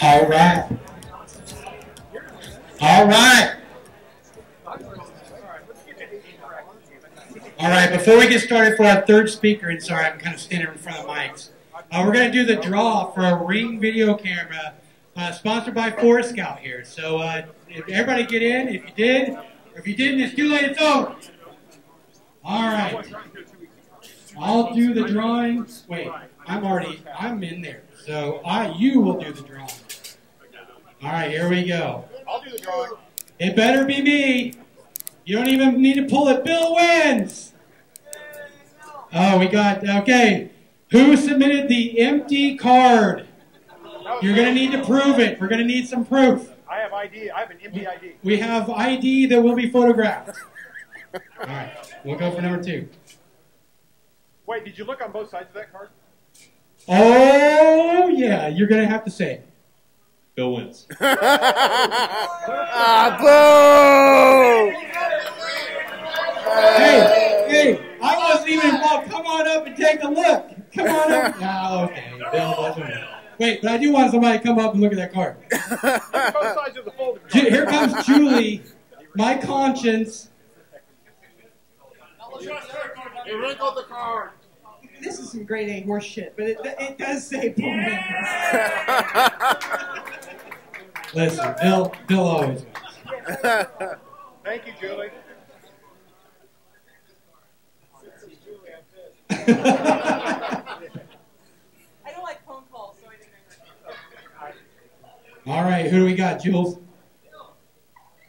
All right. All right. All right, before we get started for our third speaker, and sorry, I'm kind of standing in front of mics, we're going to do the draw for a Ring video camera sponsored by Forest Scout here. So if everybody get in, if you did, or if you didn't, it's too late, it's over. All right. I'll do the drawing. Wait, I'm in there. So you will do the drawing. All right, here we go. I'll do the drawing. It better be me. You don't even need to pull it. Bill wins. Oh, we got, okay. Who submitted the empty card? You're going to need to prove it. We're going to need some proof. I have ID. I have an empty ID. We have ID that will be photographed. All right, we'll go for number 2. Wait, did you look on both sides of that card? Oh, yeah, you're going to have to say it. Bill wins. Ah, boo! Hey, I wasn't even involved. Come on up and take a look. Come on up. No, okay, Bill doesn't win. Wait, but I do want somebody to come up and look at that card. Both sides of the folder. Here comes Julie, my conscience. He wrinkled the card. This is some grade A horse shit, but it does say Bill wins. Listen, Bill always wins. Thank you, Julie. I don't like phone calls, so I didn't. All right, who do we got, Jules?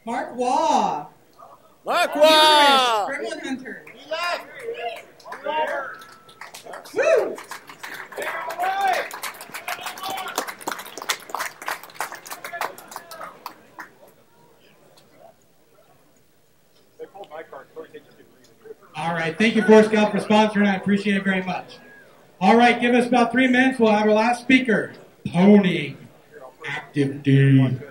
Mark Waugh. Mark Waugh! Gremlin Hunter. He left. Woo! Take him away. They pulled my card. All right, thank you, Forest Scout, for sponsoring. I appreciate it very much. All right, give us about 3 minutes. We'll have our last speaker, Pony. Active dude.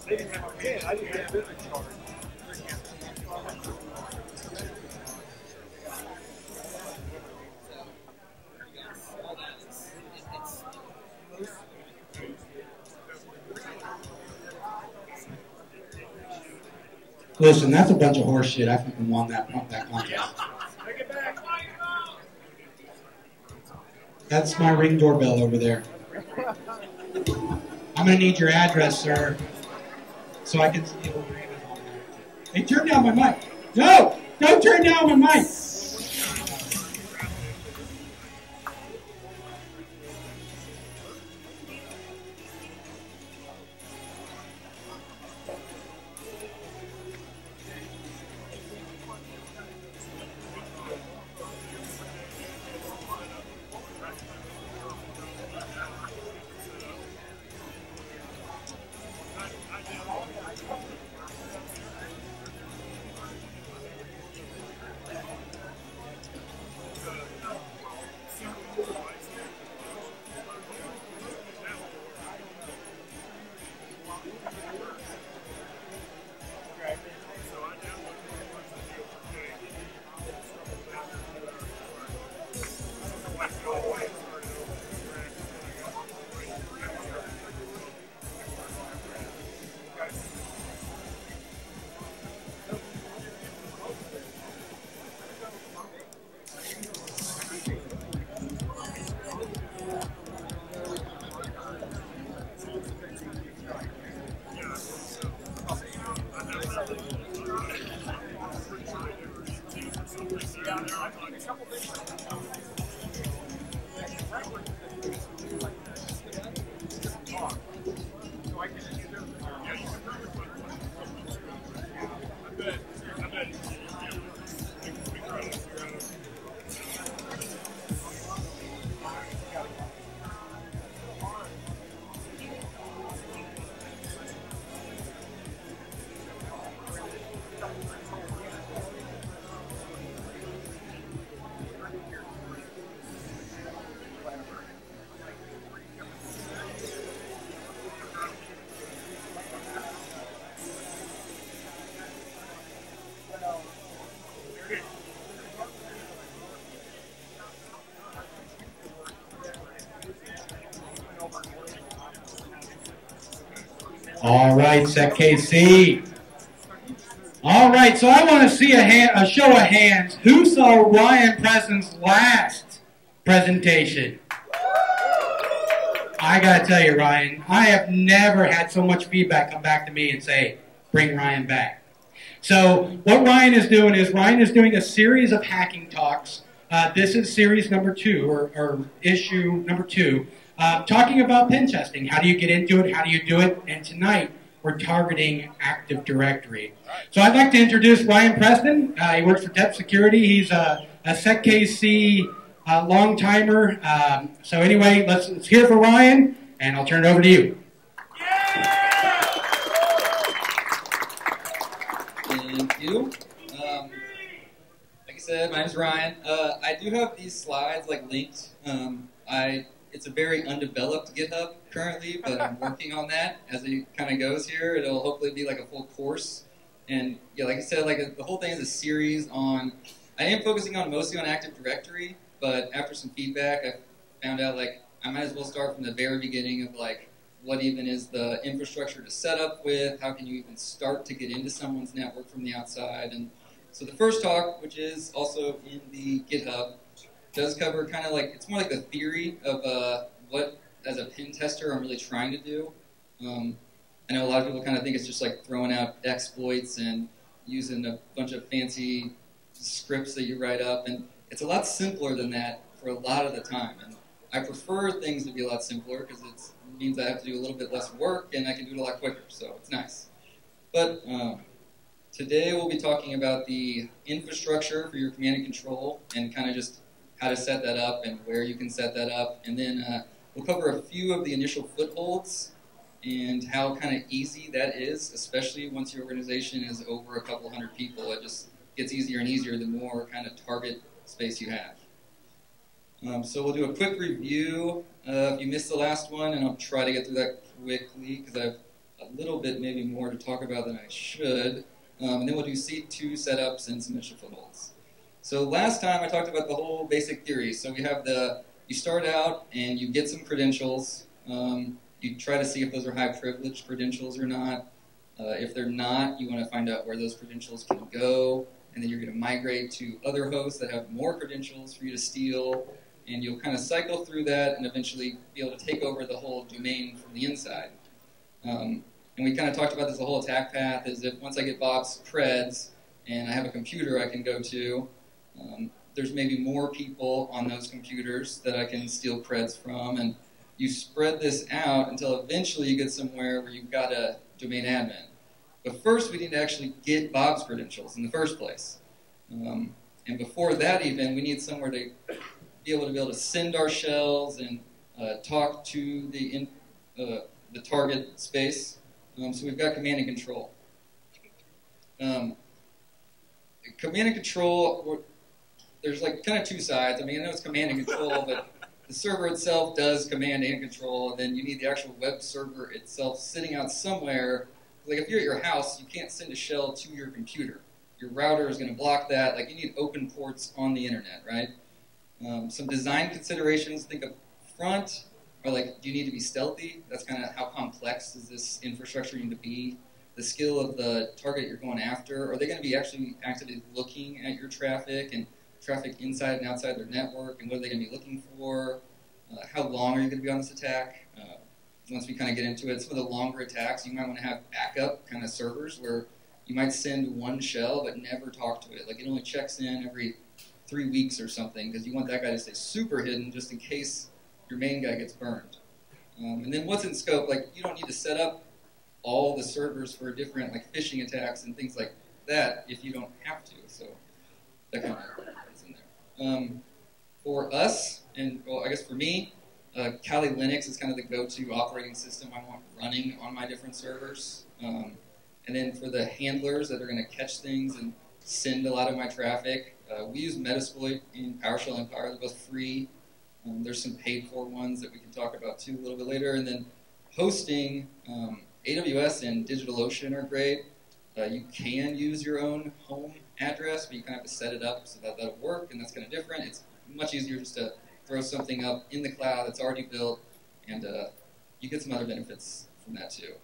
They didn't have a pen. I didn't have a business card. Listen, that's a bunch of horse shit. I fucking won that contest. Take it back. That's my Ring doorbell over there. I'm gonna need your address, sir, so I can see the brand on there. Hey, turn down my mic. No! Don't turn down my mic! All right, SecKC. All right, so I want to see a show of hands. Who saw Ryan Preston's last presentation? I got to tell you, Ryan, I have never had so much feedback come back to me and say, bring Ryan back. So what Ryan is doing a series of hacking talks. This is series number 2, or issue number 2. Talking about pen testing. How do you get into it? How do you do it? And tonight, we're targeting Active Directory. So I'd like to introduce Ryan Preston. He works for Depth Security. He's a SecKC long-timer. So anyway, let's hear for Ryan, and I'll turn it over to you. Thank you. Like I said, my name is Ryan. I do have these slides linked. It's a very undeveloped GitHub currently, but I'm working on that as it kind of goes here. It'll hopefully be like a full course. And yeah, like I said, the whole thing is a series on, I am focusing mostly on Active Directory, but after some feedback, I found out I might as well start from the very beginning of what even is the infrastructure to set up with, how can you even start to get into someone's network from the outside. And so the first talk, which is also in the GitHub, does cover kind of it's more like the theory of what, as a pen tester, I'm really trying to do. I know a lot of people kind of think it's just throwing out exploits and using a bunch of fancy scripts that you write up, and it's a lot simpler than that for a lot of the time. And I prefer things to be a lot simpler because it means I have to do a little bit less work and I can do it a lot quicker, so it's nice. But today we'll be talking about the infrastructure for your command and control and kind of just how to set that up and where you can set that up. And then we'll cover a few of the initial footholds and how kind of easy that is, especially once your organization is over a couple hundred people. It just gets easier and easier the more kind of target space you have. So we'll do a quick review if you missed the last one, and I'll try to get through that quickly because I have a little bit maybe more to talk about than I should. And then we'll do C2 setups and some initial footholds. So last time I talked about the whole basic theory. So we have you start out and you get some credentials. You try to see if those are high privileged credentials or not. If they're not, you want to find out where those credentials can go, and then you're going to migrate to other hosts that have more credentials for you to steal. And you'll kind of cycle through that and eventually be able to take over the whole domain from the inside. And we kind of talked about this, the whole attack path is if once I get Bob's creds and I have a computer I can go to, there's maybe more people on those computers that I can steal creds from. And you spread this out until eventually you get somewhere where you've got a domain admin. But first we need to actually get Bob's credentials in the first place. And before that even, we need somewhere to be able to send our shells and talk to the target space. So we've got command and control. Command and control, there's like kind of two sides. I mean, I know it's command and control, but the server itself does command and control, and then you need the actual web server itself sitting out somewhere. Like if you're at your house, you can't send a shell to your computer. Your router is going to block that. Like you need open ports on the internet, right? Some design considerations, think up front, are like, do you need to be stealthy? That's kind of how complex is this infrastructure need to be? The skill of the target you're going after, are they going to be actually actively looking at your traffic and traffic inside and outside their network, and what are they going to be looking for? How long are you going to be on this attack? Once we kind of get into it, some of the longer attacks, you might want to have backup kind of servers where you might send one shell but never talk to it. Like it only checks in every 3 weeks or something, because you want that guy to stay super hidden just in case your main guy gets burned. And then what's in scope, like you don't need to set up all the servers for different like phishing attacks and things like that if you don't have to. So that kind of is in there. For us, and well, I guess for me, Kali Linux is kind of the go-to operating system I want running on my different servers. And then for the handlers that are going to catch things and send a lot of my traffic, we use Metasploit in PowerShell Empire. They're both free. There's some paid-for ones that we can talk about too a little bit later. And then hosting, AWS and DigitalOcean are great. You can use your own home address, but you kind of have to set it up so that that'll work, and that's kind of different. It's much easier just to throw something up in the cloud that's already built, and you get some other benefits from that too.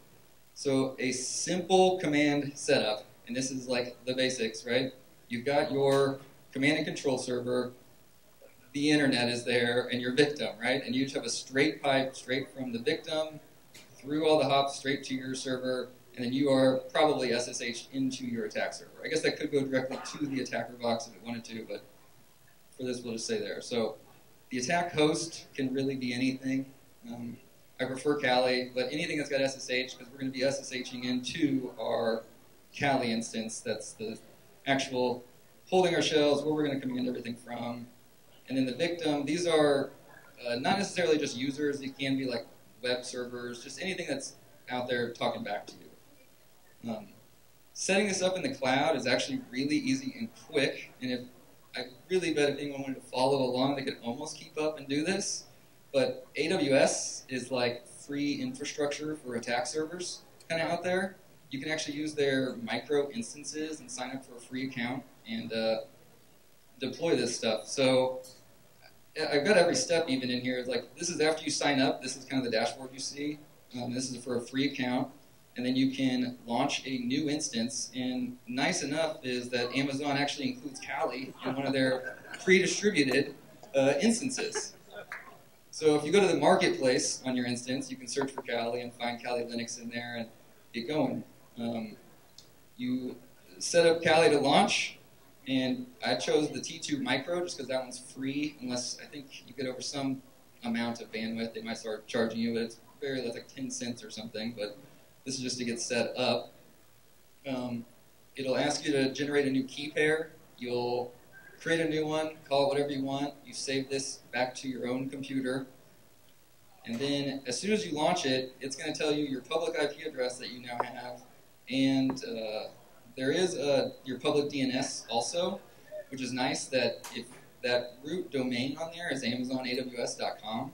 So a simple command setup, and this is like the basics, right? You've got your command and control server, the internet is there, and your victim, right? And you just have a straight pipe straight from the victim through all the hops straight to your server, and then you are probably SSH into your attack server. I guess that could go directly to the attacker box if it wanted to, but for this we'll just say there. So the attack host can really be anything. I prefer Kali, but anything that's got SSH, because we're going to be SSHing into our Kali instance. That's the actual holding our shells, where we're going to command everything from. And then the victim, these are not necessarily just users. They can be like web servers, just anything that's out there talking back to you. Setting this up in the cloud is actually really easy and quick, and if I really bet if anyone wanted to follow along, they could almost keep up and do this. But AWS is like free infrastructure for attack servers kind of out there. You can actually use their micro instances and sign up for a free account and deploy this stuff. So I've got every step even in here. It's like, this is after you sign up. This is kind of the dashboard you see. This is for a free account. And then you can launch a new instance. And nice enough is that Amazon actually includes Kali in one of their pre-distributed instances. So if you go to the marketplace on your instance, you can search for Kali and find Kali Linux in there and get going. You set up Kali to launch, and I chose the T2 Micro just because that one's free, unless I think you get over some amount of bandwidth, they might start charging you, but it's that's like 10 cents or something, but this is just to get set up. It'll ask you to generate a new key pair. You'll create a new one, call it whatever you want. You save this back to your own computer. And then as soon as you launch it, it's going to tell you your public IP address that you now have. And there is your public DNS also, which is nice that if that root domain on there is AmazonAWS.com.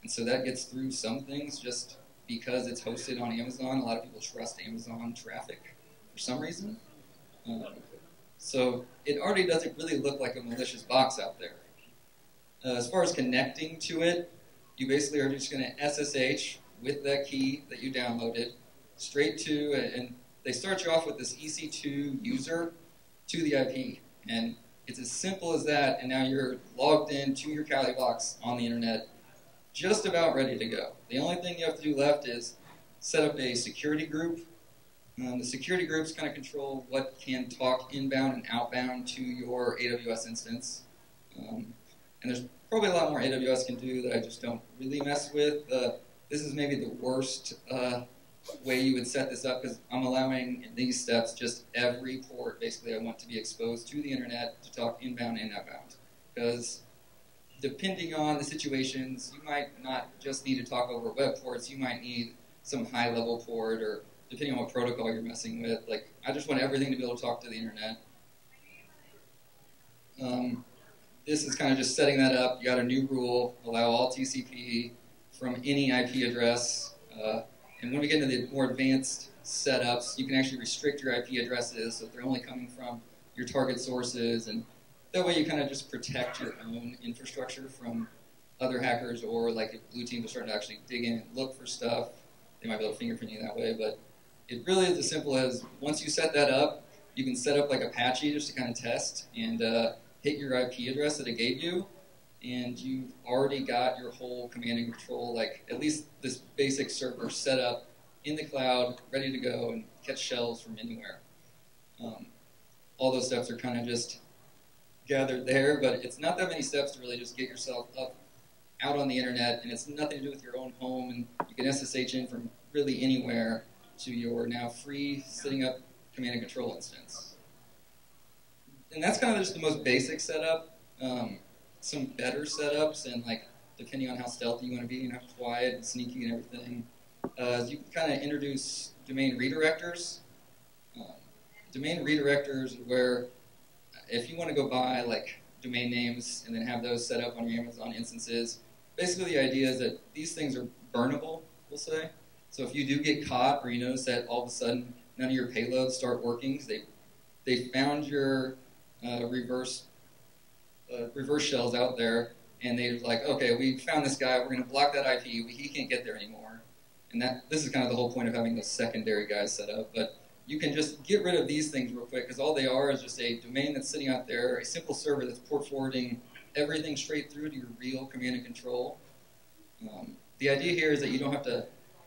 And so that gets through some things just because it's hosted on Amazon. A lot of people trust Amazon traffic for some reason. So it already doesn't really look like a malicious box out there. As far as connecting to it, you basically are just going to SSH with that key that you downloaded straight to, and they start you off with this EC2 user to the IP. And it's as simple as that, and now you're logged in to your Kali box on the internet, just about ready to go. The only thing you have to do left is set up a security group. The security groups kind of control what can talk inbound and outbound to your AWS instance. And there's probably a lot more AWS can do that I just don't really mess with. This is maybe the worst way you would set this up, because I'm allowing in these steps just every port basically I want to be exposed to the internet to talk inbound and outbound. Because depending on the situations, you might not just need to talk over web ports, you might need some high-level port, or depending on what protocol you're messing with. Like, I just want everything to be able to talk to the internet. This is kind of just setting that up. You got a new rule, allow all TCP from any IP address. And when we get into the more advanced setups, you can actually restrict your IP addresses so that they're only coming from your target sources. And that way you kind of just protect your own infrastructure from other hackers, or like if blue teams are starting to actually dig in and look for stuff, they might be able to fingerprint you that way. But it really is as simple as once you set that up, you can set up like Apache just to kind of test and hit your IP address that it gave you, and you've already got your whole command and control, like at least this basic server set up in the cloud, ready to go and catch shells from anywhere. All those steps are kind of just gathered there, but it's not that many steps to really just get yourself up out on the internet, and it's nothing to do with your own home, and you can SSH in from really anywhere to your now free sitting up command and control instance. And that's kind of just the most basic setup. Some better setups, and like depending on how stealthy you want to be and how quiet and sneaky and everything, you can kind of introduce domain redirectors. Domain redirectors are where if you want to go buy like domain names and then have those set up on your Amazon instances, basically the idea is that these things are burnable, we'll say. So if you do get caught, or you notice that all of a sudden none of your payloads start working, they found your reverse shells out there, and they're like, okay, we found this guy, we're going to block that IP, he can't get there anymore. And this is kind of the whole point of having those secondary guys set up. But you can just get rid of these things real quick, because all they are is just a domain that's sitting out there, a simple server that's port forwarding everything straight through to your real command and control. The idea here is that you don't have to,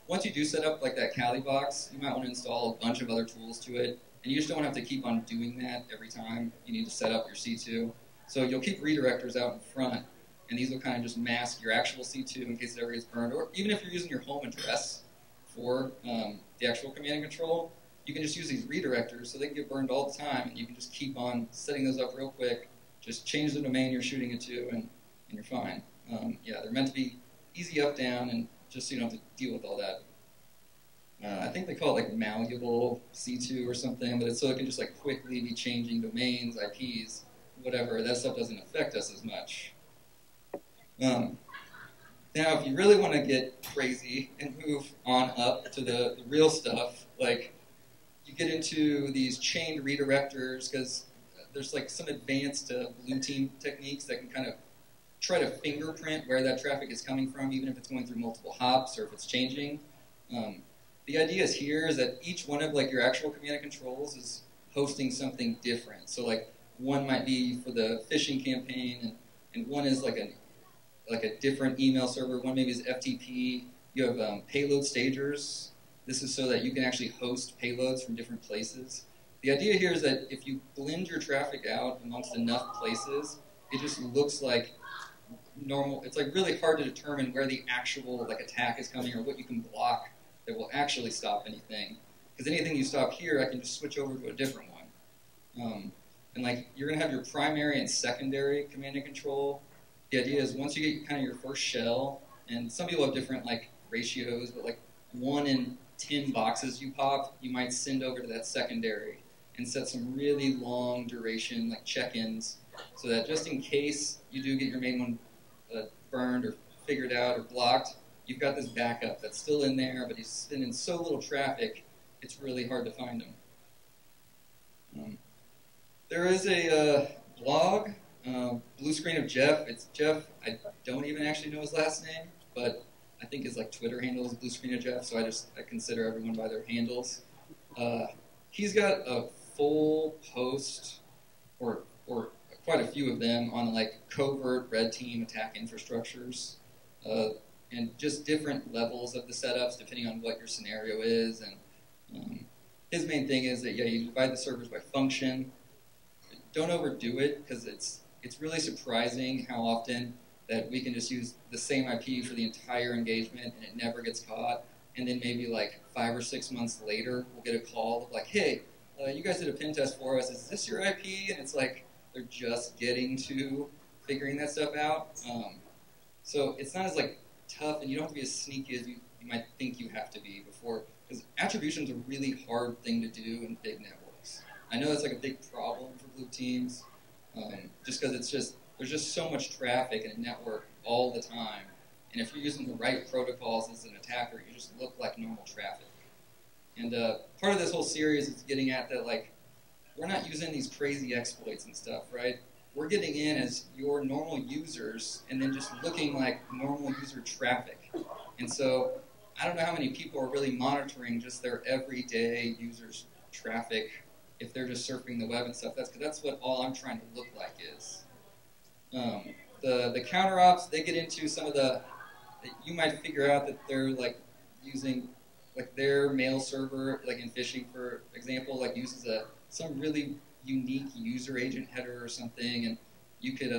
once you do set up like that Kali box, you might want to install a bunch of other tools to it, and you just don't have to keep on doing that every time you need to set up your C2. So you'll keep redirectors out in front, and these will kind of just mask your actual C2 in case it ever gets burned. Or even if you're using your home address for the actual command and control, you can just use these redirectors so they can get burned all the time, and you can just keep on setting those up real quick, just change the domain you're shooting it to, and you're fine. Yeah, they're meant to be easy up, down, and just so you don't have to deal with all that. I think they call it like malleable C2 or something, but it's so it can just like quickly be changing domains, IPs, whatever. That stuff doesn't affect us as much. Now, if you really want to get crazy and move on up to the real stuff, like you get into these chained redirectors, because there's like some advanced blue team techniques that can kind of try to fingerprint where that traffic is coming from, even if it's going through multiple hops or if it's changing. The idea is here is that each one of like your actual command and controls is hosting something different. So like one might be for the phishing campaign, and one is like a different email server. One maybe is FTP. You have payload stagers. This is so that you can actually host payloads from different places. The idea here is that if you blend your traffic out amongst enough places, it just looks like normal. It's like really hard to determine where the actual like attack is coming or what you can block that will actually stop anything. Because anything you stop here, I can just switch over to a different one. And like you're gonna have your primary and secondary command and control. The idea is once you get kind of your first shell, and some people have different like ratios, but like 1 in 10 boxes you pop, you might send over to that secondary and set some really long duration like check-ins, so that just in case you do get your main one burned or figured out or blocked, you've got this backup that's still in there, but he's spinning so little traffic, it's really hard to find him. There is a blog, Blue Screen of Jeff. It's Jeff. I don't even actually know his last name, but I think his like Twitter handle is Blue Screen of Jeff, so I consider everyone by their handles. He's got a full post, or quite a few of them, on like covert red team attack infrastructures, and just different levels of the setups depending on what your scenario is. And his main thing is that you divide the servers by function. Don't overdo it, because it's really surprising how often that we can just use the same IP for the entire engagement and it never gets caught. And then maybe like 5 or 6 months later, we'll get a call of like, hey, you guys did a pen test for us. Is this your IP? And it's like they're just getting to figuring that stuff out. So it's not as like tough, and you don't have to be as sneaky as you might think you have to be before, because attribution is a really hard thing to do in big networks. I know that's like a big problem for blue teams, just because there's just so much traffic in a network all the time, and if you're using the right protocols as an attacker, you just look like normal traffic. And part of this whole series is getting at that, like, we're not using these crazy exploits and stuff, right? We're getting in as your normal users and then just looking like normal user traffic. And so I don't know how many people are really monitoring just their everyday users' traffic if they're just surfing the web and stuff. That's what all I'm trying to look like is. The counter ops, they get into some of you might figure out that they're like using like their mail server, like in phishing, for example, like uses some really unique user agent header or something, and you could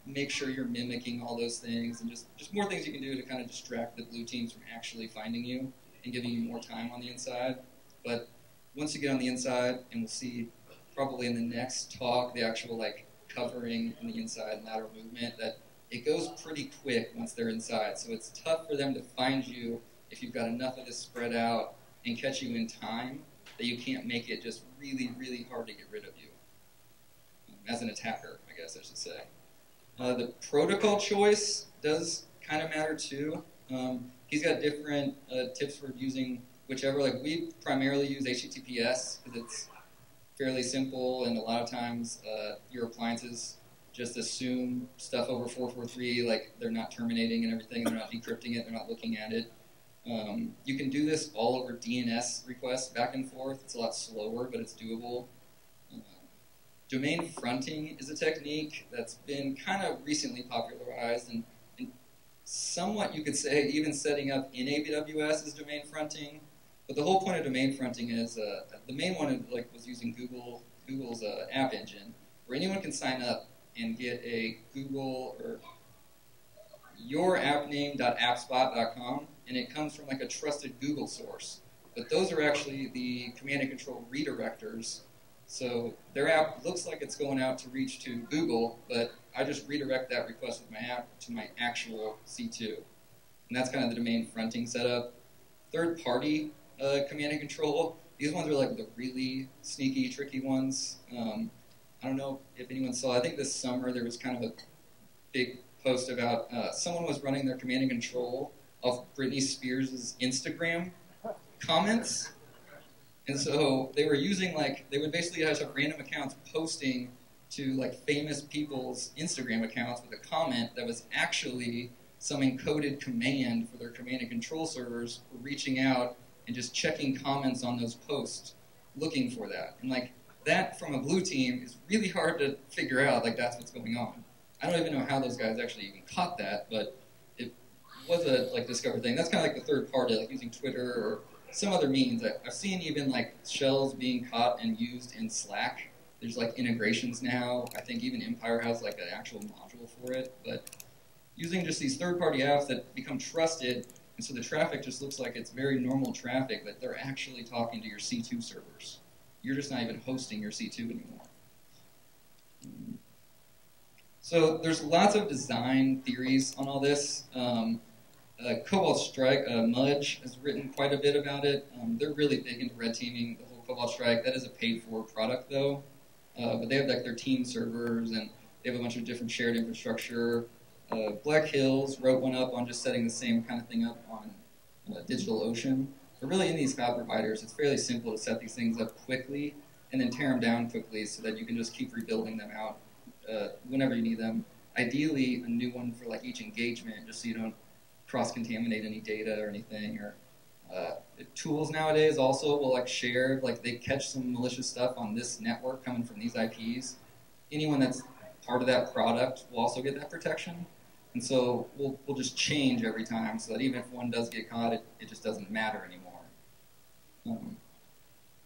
make sure you're mimicking all those things, and just more things you can do to kind of distract the blue teams from actually finding you and giving you more time on the inside. But once you get on the inside, and we'll see probably in the next talk, the actual like covering in the inside and lateral movement, that it goes pretty quick once they're inside. So it's tough for them to find you if you've got enough of this spread out and catch you in time that you can't make it just really, really hard to get rid of you. As an attacker, I guess I should say. The protocol choice does kind of matter too. He's got different tips for using whichever. Like, we primarily use HTTPS because it's fairly simple, and a lot of times your appliances just assume stuff over 443, like they're not terminating and everything, they're not decrypting it, they're not looking at it. You can do this all over DNS requests back and forth. It's a lot slower, but it's doable. Domain fronting is a technique that's been kind of recently popularized, and somewhat you could say even setting up in AWS is domain fronting. But the whole point of domain fronting is the main one was using Google's app engine, where anyone can sign up and get a Google or yourappname.appspot.com, and it comes from like a trusted Google source. But those are actually the command and control redirectors. So their app looks like it's going out to reach to Google, but I just redirect that request with my app to my actual C2. And that's kind of the domain fronting setup. Third-party command and control, these ones are like the really sneaky, tricky ones. I don't know if anyone saw, I think this summer there was kind of a big post about someone was running their command and control off Britney Spears' Instagram comments. And so they were using, like, they would basically just have random accounts posting to, like, famous people's Instagram accounts with a comment that was actually some encoded command for their command and control servers for reaching out and just checking comments on those posts, looking for that. And, like, that from a blue team is really hard to figure out, like, that's what's going on. I don't even know how those guys actually even caught that, but it was a, like, discovered thing. That's kind of like the third party, like using Twitter or some other means. I've seen even like shells being caught and used in Slack. There's like integrations now. I think even Empire has like an actual module for it. But using just these third-party apps that become trusted, and so the traffic just looks like it's very normal traffic, but they're actually talking to your C2 servers. You're just not even hosting your C2 anymore. So there's lots of design theories on all this. Cobalt Strike, Mudge has written quite a bit about it. They're really big into red teaming the whole Cobalt Strike. That is a paid-for product, though. But they have like their team servers, and they have a bunch of different shared infrastructure. Black Hills wrote one up on just setting the same kind of thing up on DigitalOcean. But really, in these cloud providers, it's fairly simple to set these things up quickly and then tear them down quickly so that you can just keep rebuilding them out whenever you need them. Ideally, a new one for like each engagement, just so you don't cross-contaminate any data or anything. Or tools nowadays also will like share, like they catch some malicious stuff on this network coming from these IPs. Anyone that's part of that product will also get that protection. And so we'll just change every time so that even if one does get caught, it just doesn't matter anymore.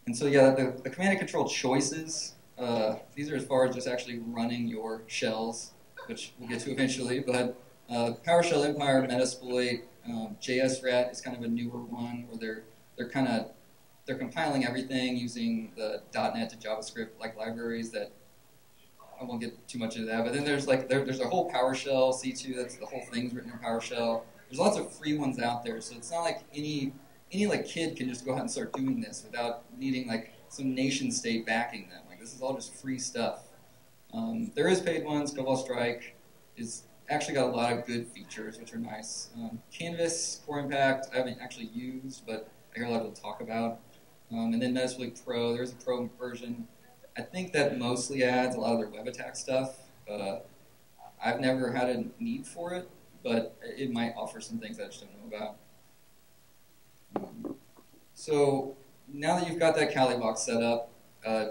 And so yeah, the command and control choices, these are as far as just actually running your shells, which we'll get to eventually, but PowerShell Empire, Metasploit, JSRat is kind of a newer one where they're compiling everything using the .NET to JavaScript like libraries that I won't get too much into that. But then there's like there's a whole PowerShell C2, that's the whole thing's written in PowerShell. There's lots of free ones out there, so it's not like any like kid can just go out and start doing this without needing like some nation state backing them. Like this is all just free stuff. There is paid ones. Cobalt Strike is actually got a lot of good features, which are nice. Canvas, Core Impact, I haven't actually used, but I hear a lot of people talk about. And then Metasploit Pro, there's a Pro version. I think that mostly adds a lot of their web attack stuff. I've never had a need for it, but it might offer some things I just don't know about. So now that you've got that Kali box set up,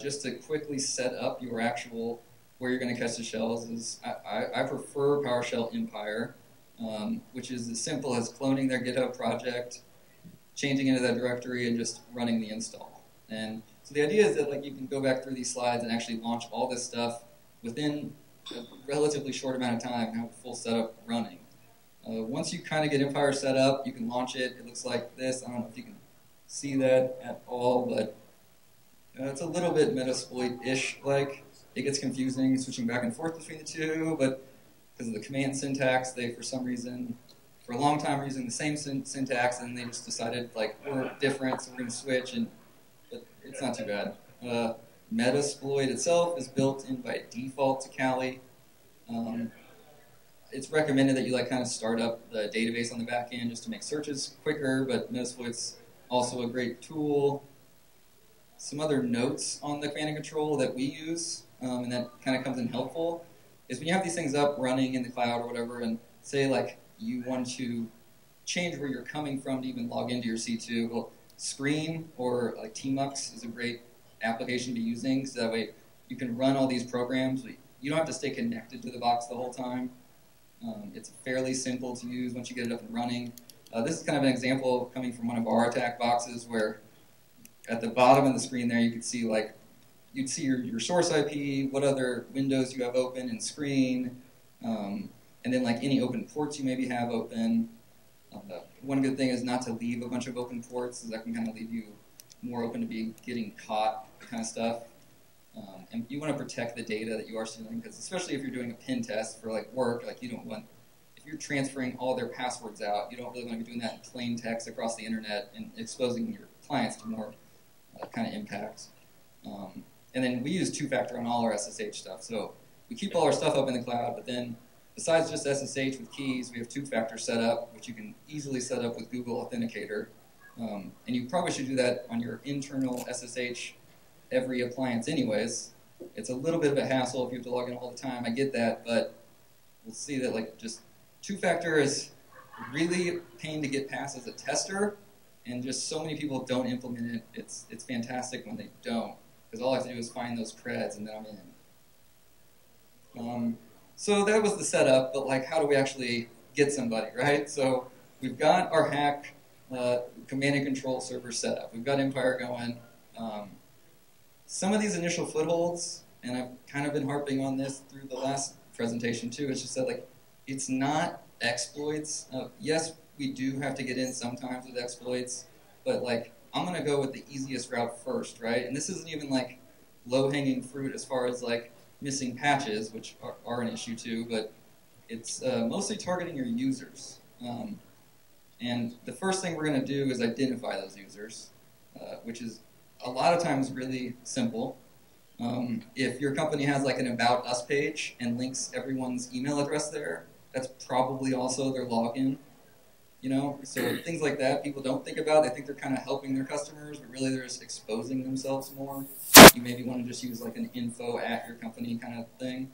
just to quickly set up your actual where you're going to catch the shells is I prefer PowerShell Empire, which is as simple as cloning their GitHub project, changing into that directory, and just running the install. And so the idea is that like you can go back through these slides and actually launch all this stuff within a relatively short amount of time and have a full setup running. Once you kind of get Empire set up, you can launch it. It looks like this. I don't know if you can see that at all, but it's a little bit Metasploit-ish like. It gets confusing switching back and forth between the two, but because of the command syntax, they, for some reason, for a long time, were using the same syntax, and they just decided, like, we're different, so we're going to switch, but it's not too bad. Metasploit itself is built in by default to Kali. It's recommended that you, like, kind of start up the database on the back end just to make searches quicker, but Metasploit's also a great tool. Some other notes on the command and control that we use, and that kind of comes in helpful, is when you have these things up running in the cloud or whatever, and say like you want to change where you're coming from to even log into your C2, well, Screen or like Tmux is a great application to be using, so that way you can run all these programs. You don't have to stay connected to the box the whole time. It's fairly simple to use once you get it up and running. This is kind of an example coming from one of our attack boxes where at the bottom of the screen there, you could see like you'd see your source IP, what other windows you have open in Screen, and then like any open ports you maybe have open. One good thing is not to leave a bunch of open ports, as that can kind of leave you more open to be getting caught, kind of stuff. And you want to protect the data that you are stealing, because especially if you're doing a pen test for like work, like you don't want, if you're transferring all their passwords out, you don't really want to be doing that in plain text across the internet and exposing your clients to more kind of impacts. And then we use two-factor on all our SSH stuff. So we keep all our stuff up in the cloud, but then besides just SSH with keys, we have two-factor set up, which you can easily set up with Google Authenticator. And you probably should do that on your internal SSH every appliance anyways. It's a little bit of a hassle if you have to log in all the time. I get that, but we'll see that like just two-factor is really a pain to get past as a tester, and just so many people don't implement it. It's fantastic when they don't, because all I have to do is find those creds and then I'm in. So that was the setup, but like how do we actually get somebody, right? So we've got our hack command and control server set up. We've got Empire going. Some of these initial footholds, and I've kind of been harping on this through the last presentation too, it's just that like it's not exploits. Yes, we do have to get in sometimes with exploits, but like I'm gonna go with the easiest route first, right? And this isn't even like low-hanging fruit as far as like missing patches, which are an issue too, but it's mostly targeting your users. And the first thing we're gonna do is identify those users, which is a lot of times really simple. If your company has like an About Us page and links everyone's email address there, that's probably also their login. You know, so things like that people don't think about. They think they're kind of helping their customers, but really they're just exposing themselves more. You maybe want to just use like an info at your company kind of thing.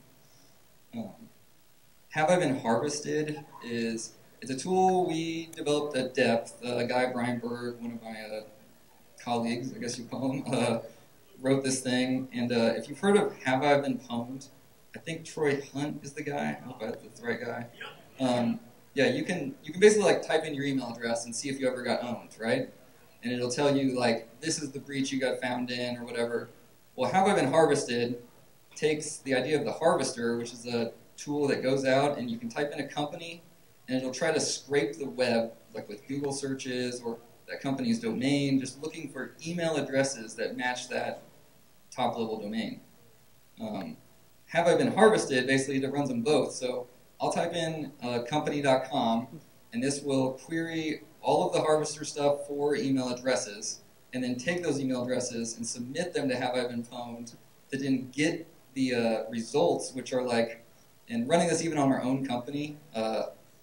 Have I Been Harvested it's a tool we developed at Depth. A guy, Brian Berg, one of my colleagues, I guess you call him, wrote this thing. And if you've heard of Have I Been Pwned, I think Troy Hunt is the guy. I hope that's the right guy. Yeah, you can basically like type in your email address and see if you ever got owned, right? And it'll tell you like, this is the breach you got found in or whatever. Well, Have I Been Harvested takes the idea of the harvester, which is a tool that goes out and you can type in a company and it'll try to scrape the web, like with Google searches or that company's domain, just looking for email addresses that match that top-level domain. Have I Been Harvested, basically it runs them both. So I'll type in company.com, and this will query all of the harvester stuff for email addresses, and then take those email addresses and submit them to Have I Been Pwned to then get the results, which are like, and running this even on our own company,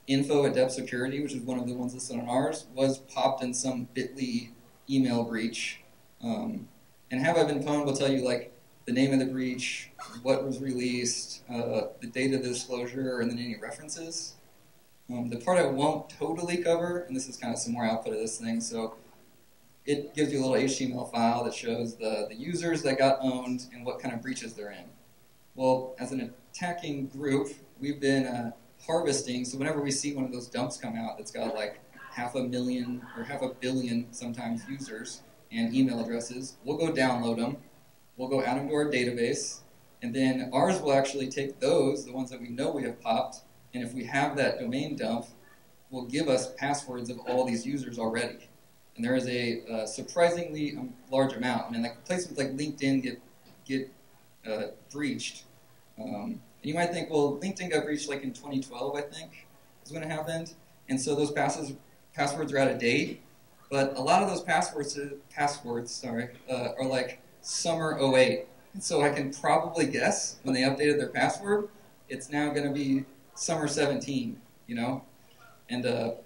info at Depth Security, which is one of the ones listed on ours, was popped in some bit.ly email breach. And Have I Been Pwned will tell you like the name of the breach, what was released, the date of the disclosure, and then any references. The part I won't totally cover, and this is kind of some more output of this thing, so it gives you a little HTML file that shows the users that got owned and what kind of breaches they're in. Well, as an attacking group, we've been harvesting, so whenever we see one of those dumps come out that's got like 500,000 or 500 million sometimes users and email addresses, we'll go download them. We'll go out into our database, and then ours will actually take those, the ones that we know we have popped, and if we have that domain dump, will give us passwords of all these users already. And there is a surprisingly large amount. I mean, like places like LinkedIn get breached. And you might think, well, LinkedIn got breached like in 2012, I think, is when it happened. And so those passwords are out of date. But a lot of those passwords are like summer 08. And so I can probably guess when they updated their password, it's now going to be summer 17, you know? And a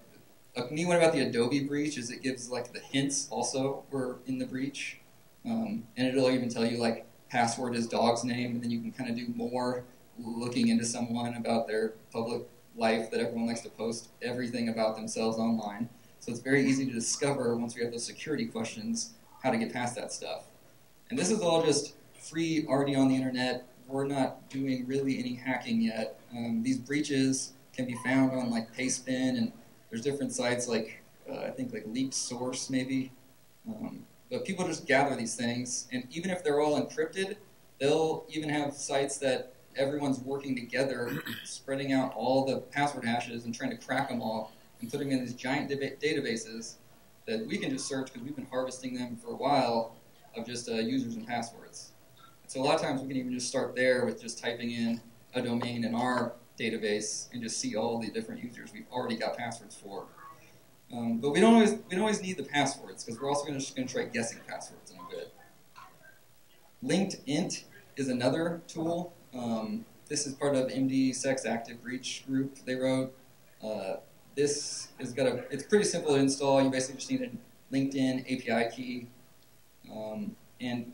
neat one about the Adobe breach is it gives like the hints also were in the breach. And it'll even tell you like password is dog's name, and then you can kind of do more looking into someone about their public life that everyone likes to post everything about themselves online. So it's very easy to discover once we have those security questions how to get past that stuff. And this is all just free, already on the internet. We're not doing really any hacking yet. These breaches can be found on like Pastebin, and there's different sites like, I think like Leaked Source maybe. But people just gather these things, and even if they're all encrypted, they'll even have sites that everyone's working together, spreading out all the password hashes and trying to crack them all and putting them in these giant databases that we can just search because we've been harvesting them for a while of just users and passwords. And so a lot of times we can even just start there with just typing in a domain in our database and just see all the different users we've already got passwords for. But we don't always need the passwords because we're also just going to try guessing passwords in a bit. Linked int is another tool. This is part of MD-Sec's Active Breach group they wrote. This has got it's pretty simple to install. You basically just need a LinkedIn API key. And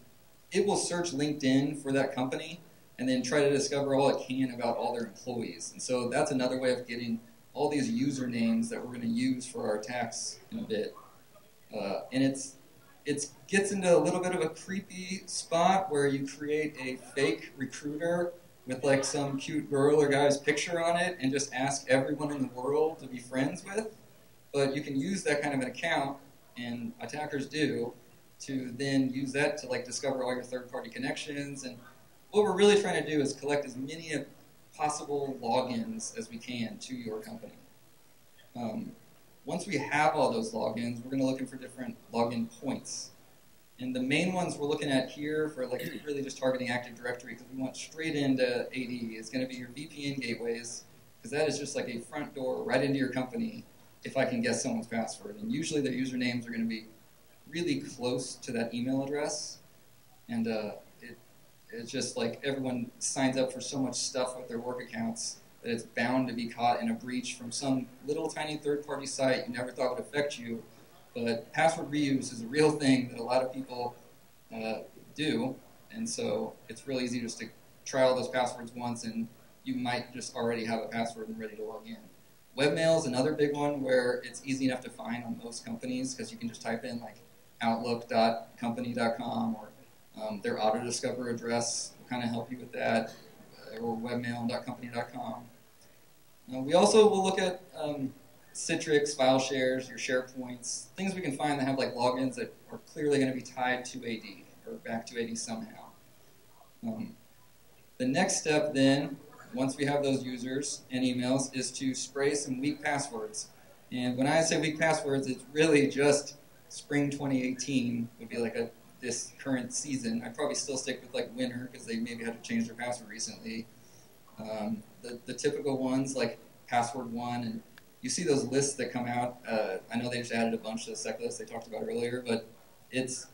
it will search LinkedIn for that company and then try to discover all it can about all their employees. And so that's another way of getting all these usernames that we're going to use for our attacks in a bit. And it gets into a little bit of a creepy spot where you create a fake recruiter with like some cute girl or guy's picture on it and just ask everyone in the world to be friends with. But you can use that kind of an account, and attackers do, to then use that to like discover all your third-party connections. And what we're really trying to do is collect as many possible logins as we can to your company. Once we have all those logins, we're going to looking for different login points. And the main ones we're looking at here for like really just targeting Active Directory because we want straight into AD is going to be your VPN gateways because that is just like a front door right into your company if I can guess someone's password. And usually their usernames are going to be really close to that email address. And it's just like everyone signs up for so much stuff with their work accounts that it's bound to be caught in a breach from some little tiny third-party site you never thought would affect you. But password reuse is a real thing that a lot of people do, and so it's really easy just to try all those passwords once, and you might just already have a password and ready to log in. Webmail is another big one where it's easy enough to find on most companies because you can just type in like outlook.company.com or their auto-discover address will kind of help you with that, or webmail.company.com. We also will look at Citrix, file shares, your SharePoints, things we can find that have like logins that are clearly going to be tied to AD or back to AD somehow. The next step then, once we have those users and emails, is to spray some weak passwords. And when I say weak passwords, it's really just spring 2018 would be like this current season. I'd probably still stick with like winter because they maybe had to change their password recently. The typical ones like password 1 and you see those lists that come out. I know they just added a bunch to the sec list they talked about earlier, but it's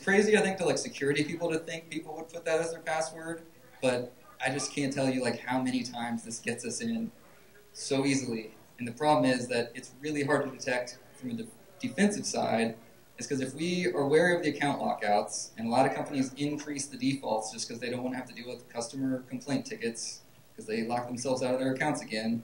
crazy, I think, to like security people to think people would put that as their password, but I just can't tell you like how many times this gets us in so easily. And the problem is that it's really hard to detect from a defensive side, is because if we are wary of the account lockouts, and a lot of companies increase the defaults just because they don't want to have to deal with customer complaint tickets because they lock themselves out of their accounts again.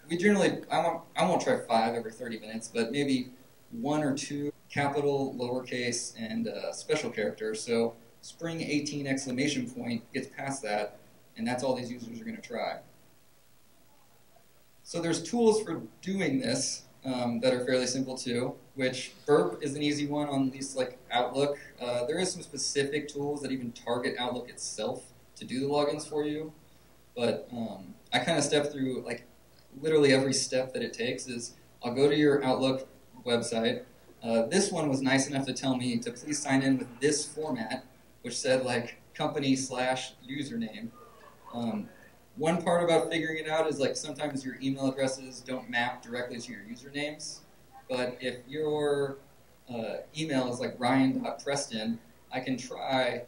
We generally, I won't try 5 every 30 minutes, but maybe 1 or 2 capital, lowercase, and special characters. So spring 18 exclamation point gets past that, and that's all these users are going to try. So there's tools for doing this that are fairly simple too, which Burp is an easy one on at least like Outlook. There is some specific tools that even target Outlook itself to do the logins for you, but I kind of step through like literally every step that it takes is I'll go to your Outlook website. This one was nice enough to tell me to please sign in with this format, which said like company/username. One part about figuring it out is like sometimes your email addresses don't map directly to your usernames, but if your email is like ryan.preston, I can try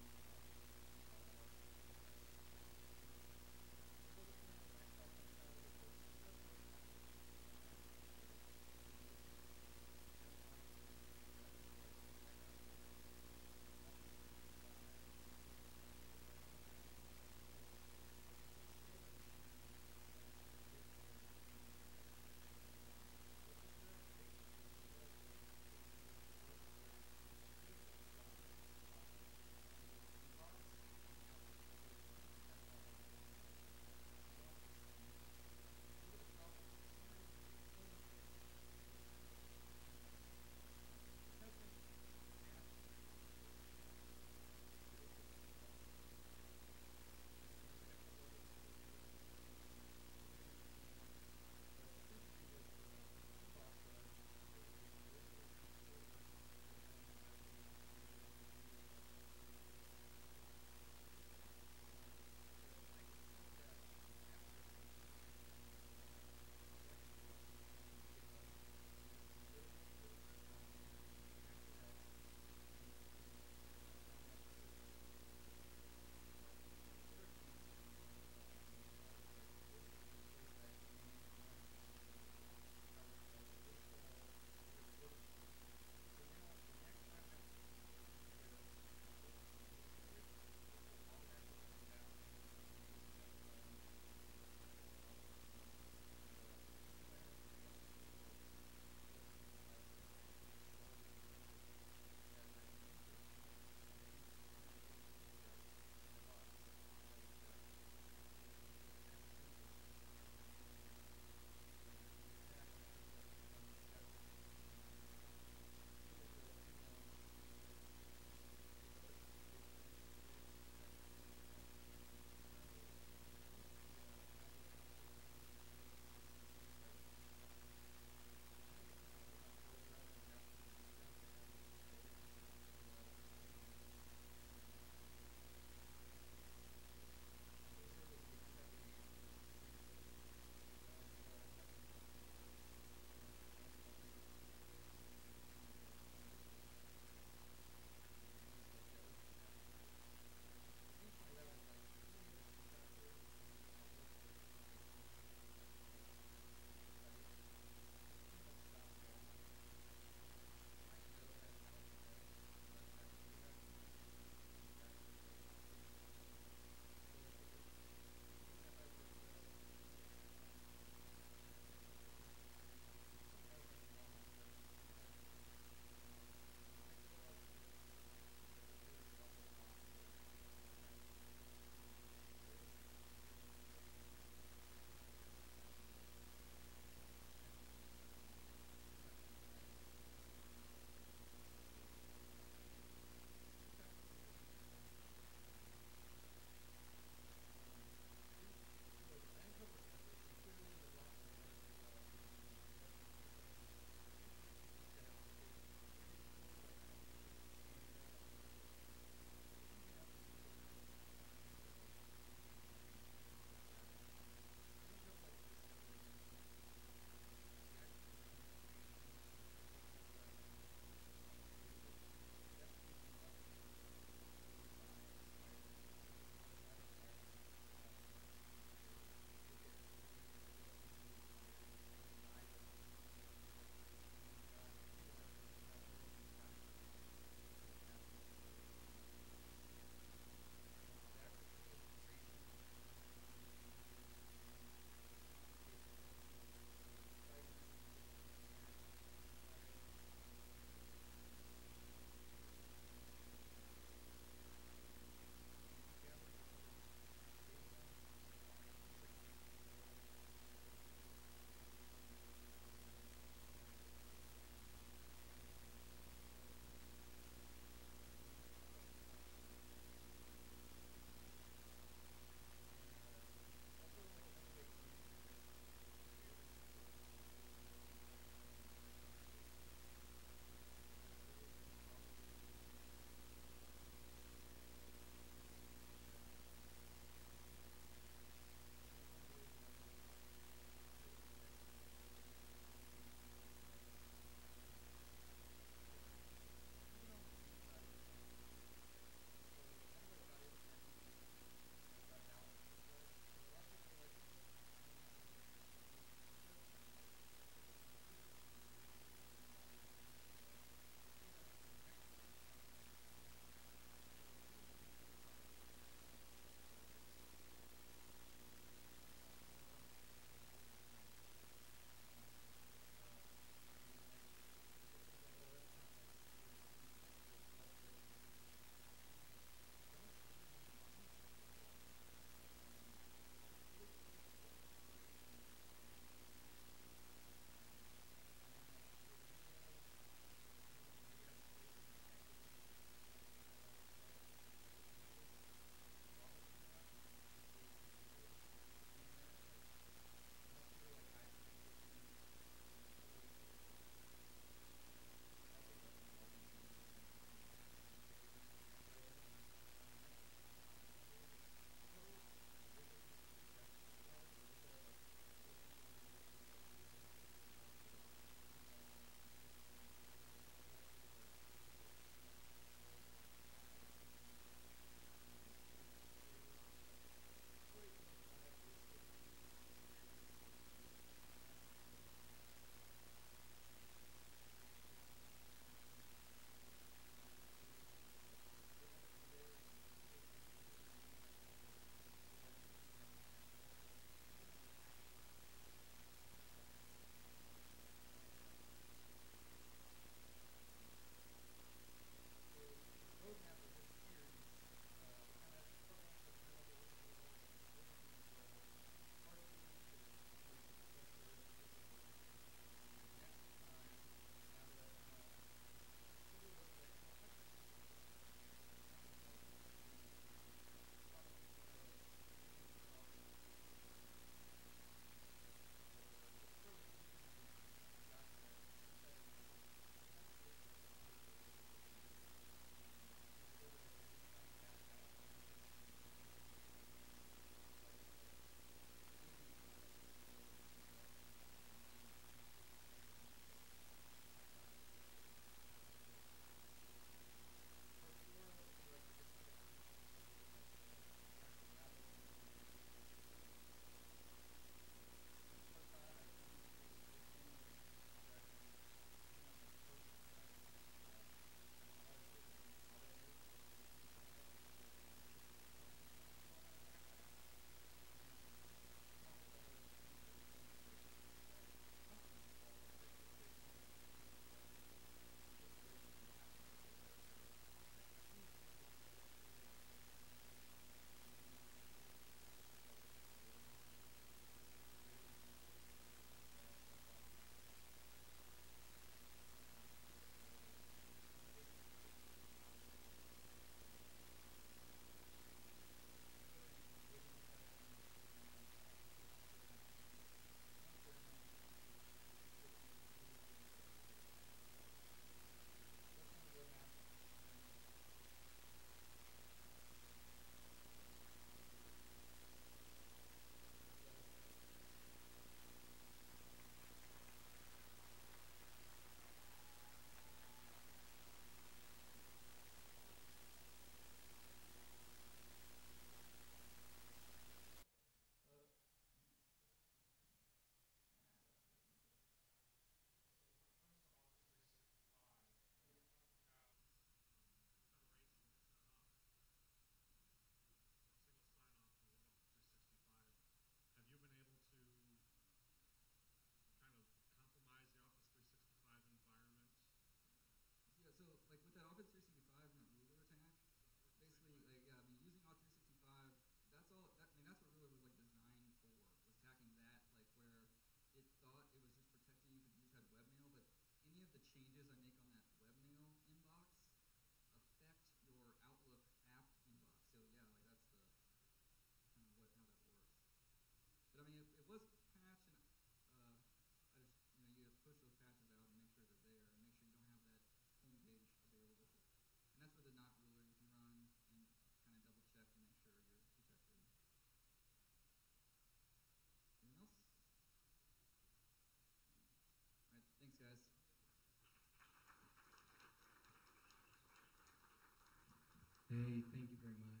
Hey, thank you very much.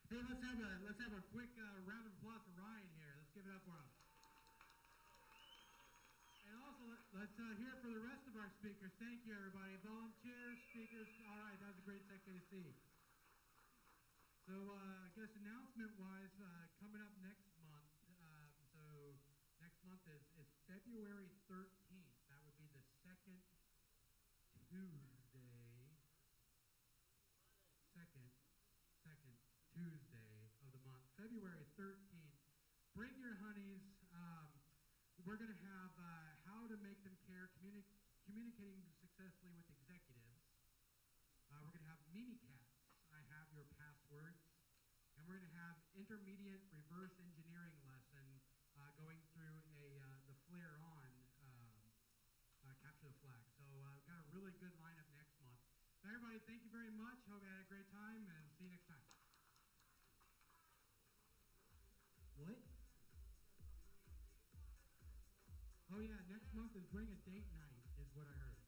Hey, let's have a quick round of applause for Ryan here. Let's give it up for him. And also, let's hear it for the rest of our speakers. Thank you, everybody. Volunteers, speakers. All right, that was a great SecKC. So, I guess announcement-wise, coming up next month. So, next month is February 13th. That would be the second Tuesday. Second Tuesday of the month, February 13th. Bring your honeys. We're going to have how to make them care, communicating successfully with executives. We're going to have Mimikatz. I have your passwords. And we're going to have intermediate reverse engineering lesson going through the flare on capture the flag. So we've got a really good lineup next month. So everybody, thank you very much. Hope you had a great time, and see you next time. What? Oh yeah, next month is bring a date night, is what I heard.